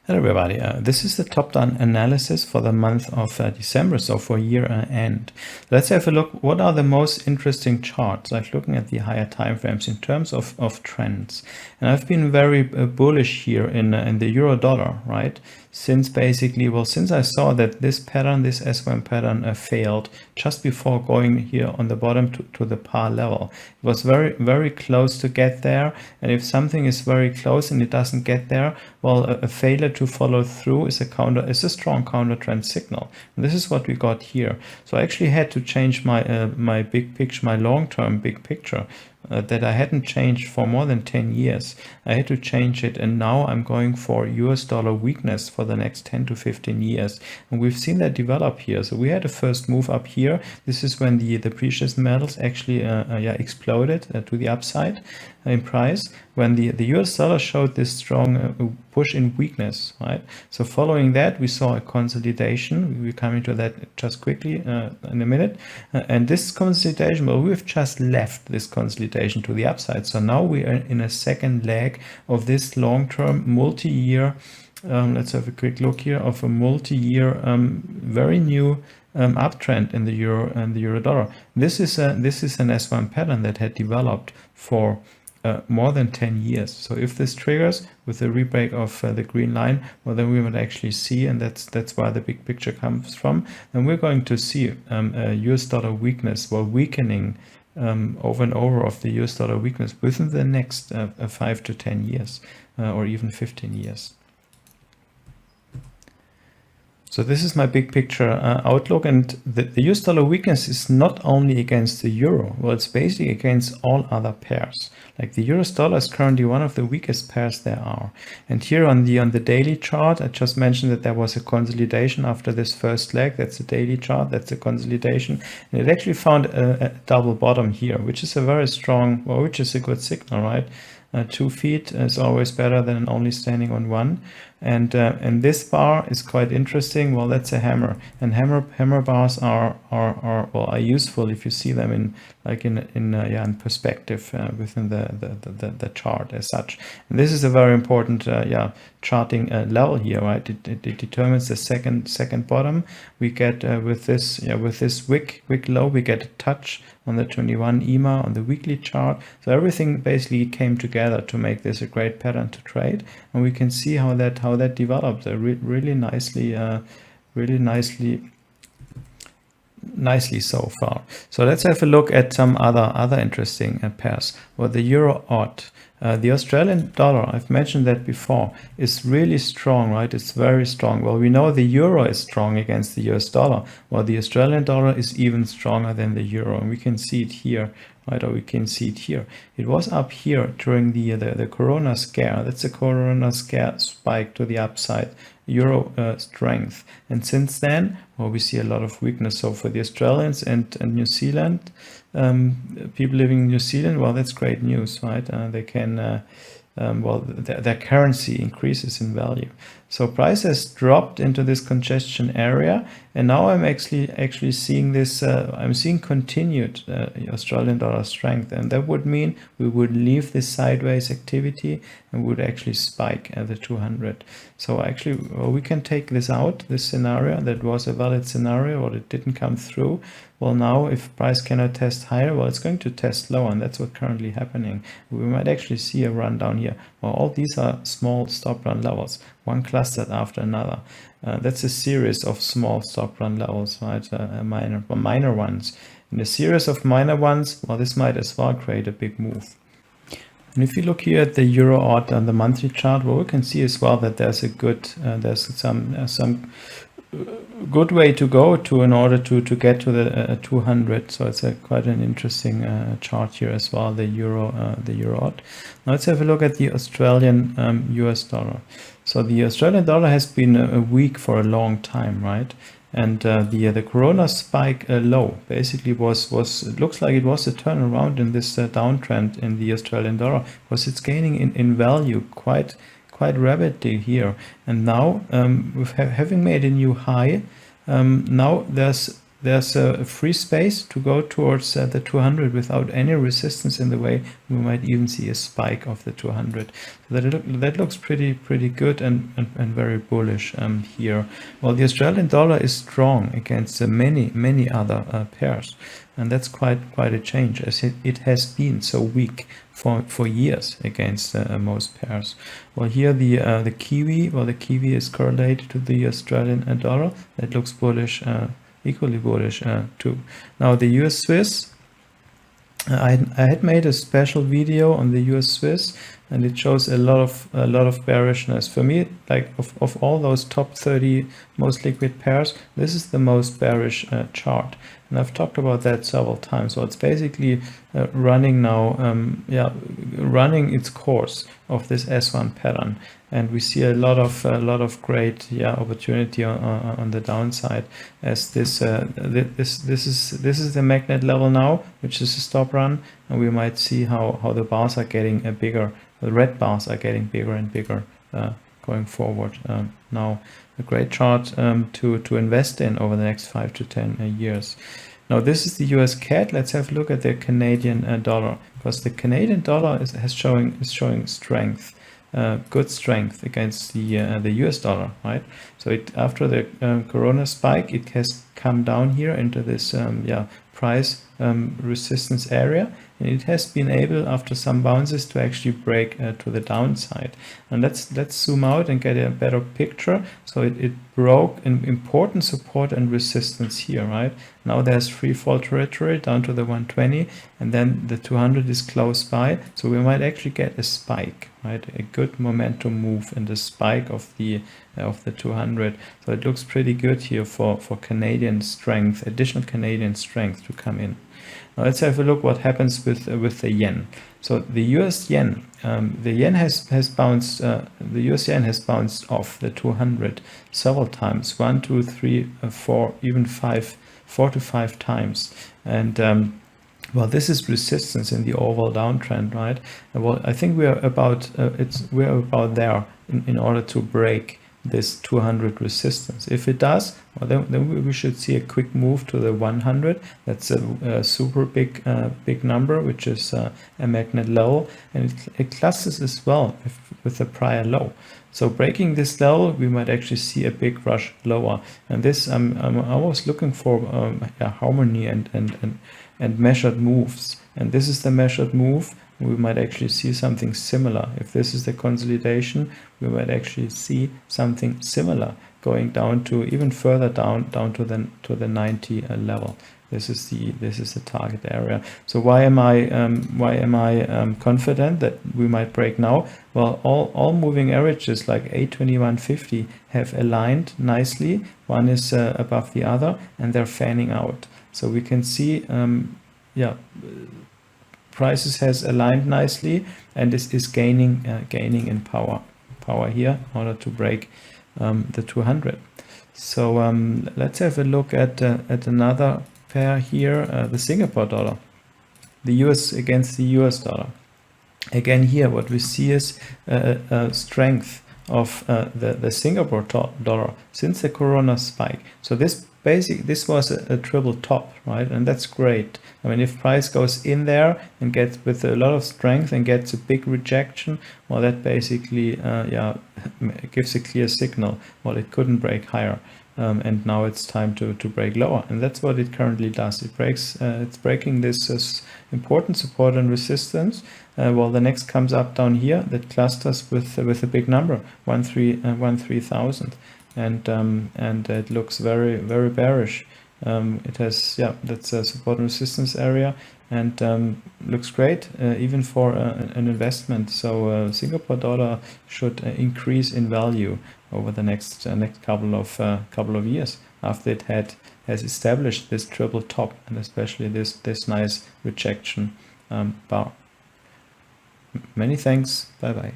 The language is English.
Hello everybody, this is the top-down analysis for the month of December, so for year end. Let's have a look, what are the most interesting charts, like looking at the higher time frames in terms of trends. And I've been very bullish here in the euro dollar, right? Since basically, well, since I saw that this pattern, this S1 pattern failed just before going here on the bottom to the par level. It was very close to get there. And if something is very close and it doesn't get there, well, a failure to follow through is a strong counter trend signal. And this is what we got here. So I actually had to change my my big picture, my long-term big picture. That I hadn't changed for more than 10 years. I had to change it, and now I'm going for US dollar weakness for the next 10 to 15 years. And we've seen that develop here. So we had a first move up here. This is when the precious metals actually exploded to the upside in price, when the US dollar showed this strong push in weakness, right? So following that, we saw a consolidation. We're coming to that just quickly in a minute. And this consolidation, well, we've just left this consolidation to the upside. So now we are in a second leg of this long-term multi-year, let's have a quick look here, of a multi-year, very new uptrend in the euro and the euro dollar. This is an S1 pattern that had developed for more than 10 years. So if this triggers with the rebreak of the green line, well, then we would actually see, and that's where the big picture comes from, then we're going to see a US dollar weakness, well, weakening over and over of the US dollar weakness within the next 5 to 10 years or even 15 years. So this is my big picture outlook, and the US dollar weakness is not only against the euro, well, it's basically against all other pairs. Like the US dollar is currently one of the weakest pairs there are. And here on the daily chart, I just mentioned that there was a consolidation after this first leg. That's the daily chart, that's a consolidation. And it actually found a double bottom here, which is a very strong, well, which is a good signal, right? 2 feet is always better than only standing on one. And this bar is quite interesting. Well, that's a hammer, and hammer bars are useful if you see them in perspective within the chart as such. And this is a very important charting level here, right? It determines the second bottom. We get with this wick low, we get a touch on the 21 EMA on the weekly chart. So everything basically came together to make this a great pattern to trade, and we can see how that developed really nicely so far. So let's have a look at some other interesting pairs. Well, the euro odd. The Australian dollar, I've mentioned that before, is really strong, right? It's very strong. Well, we know the euro is strong against the US dollar. Well, the Australian dollar is even stronger than the euro, and we can see it here, right? Or we can see it here. It was up here during the Corona scare. That's a Corona scare spike to the upside. Euro strength, and since then, well, we see a lot of weakness. So for the Australians and New Zealand, people living in New Zealand, well, that's great news, right? They can their currency increases in value. So price has dropped into this congestion area, and now I'm actually seeing this. I'm seeing continued Australian dollar strength, and that would mean we would leave this sideways activity and would actually spike at the 200. So actually, we can take this out. This scenario that was a valid scenario, or it didn't come through. Well, now if price cannot test higher, well, it's going to test lower, and that's what's currently happening. We might actually see a run down here. Well, all these are small stop run levels, one clustered after another. That's a series of small stop run levels, right? Minor ones. In a series of minor ones, well, this might as well create a big move. And if you look here at the euro odd on the monthly chart, well, we can see as well that there's a good, there's some good way to go to in order to get to the 200. So it's quite an interesting chart here as well, the euro odd. Now let's have a look at the Australian US dollar. So the Australian dollar has been weak for a long time, right? And the Corona spike low basically was it looks like it was a turnaround in this downtrend in the Australian dollar, because it's gaining in value quite rapidly here. And now with having made a new high, now there's there's a free space to go towards the 200 without any resistance in the way. We might even see a spike of the 200. So that looks pretty good and very bullish here. Well, the Australian dollar is strong against many other pairs, and that's quite a change, as it has been so weak for years against most pairs. Well, here the Kiwi, well, the Kiwi is correlated to the Australian dollar. That looks bullish, equally bullish too. Now the US Swiss, I had made a special video on the US Swiss, and it shows a lot of bearishness. For me, like of all those top 30 most liquid pairs, this is the most bearish chart. And I've talked about that several times. So it's basically running now, running its course of this S1 pattern, and we see a lot of great opportunity on the downside, as this is the magnet level now, which is a stop run, and we might see how the bars are getting bigger. The red bars are getting bigger and bigger going forward. Now, a great chart to invest in over the next 5 to 10 years. Now, this is the US CAD. Let's have a look at the Canadian dollar, because the Canadian dollar is showing strength, good strength against the US dollar, right? So after the Corona spike, it has come down here into this price resistance area, and it has been able, after some bounces, to actually break to the downside. And let's zoom out and get a better picture. So it broke an important support and resistance here, right? Now there's free fall territory down to the 120, and then the 200 is close by, so we might actually get a spike, right? A good momentum move in the spike of the 200. So it looks pretty good here for Canadian strength, additional Canadian strength to come in. Now let's have a look what happens with the yen. So the US yen, the yen has bounced. The US yen has bounced off the 200 several times, 1, 2, 3, 4, even 4 to 5 times, and well, this is resistance in the overall downtrend, right? Well, I think we're about there in order to break this 200 resistance. If it does, well, then we should see a quick move to the 100. That's a super big number, which is a magnet level, and it clusters as well with the prior low. So breaking this level, we might actually see a big rush lower. And this, I'm always looking for harmony and measured moves. And this is the measured move. We might actually see something similar. If this is the consolidation, we might actually see something similar going down to even further down to the 90 level. This is the target area. So why am I confident that we might break now? Well, all moving averages like 821.50 have aligned nicely. One is above the other, and they're fanning out. So we can see, prices has aligned nicely, and this is gaining in power here in order to break the 200. So let's have a look at another pair here, the Singapore dollar, the US against the US dollar. Again, here what we see is strength of the Singapore dollar since the Corona spike. So this was a triple top, right? And that's great. I mean, if price goes in there and gets with a lot of strength and gets a big rejection, well, that basically gives a clear signal. Well, it couldn't break higher. And now it's time to break lower, and that's what it currently does. It's breaking this important support and resistance. Well, the next comes up down here that clusters with a big number, 13,000, and it looks very bearish. It has that's a support and resistance area, and looks great even for an investment. So Singapore dollar should increase in value over the next couple of years after it has established this triple top, and especially this nice rejection bar. Many thanks. Bye bye.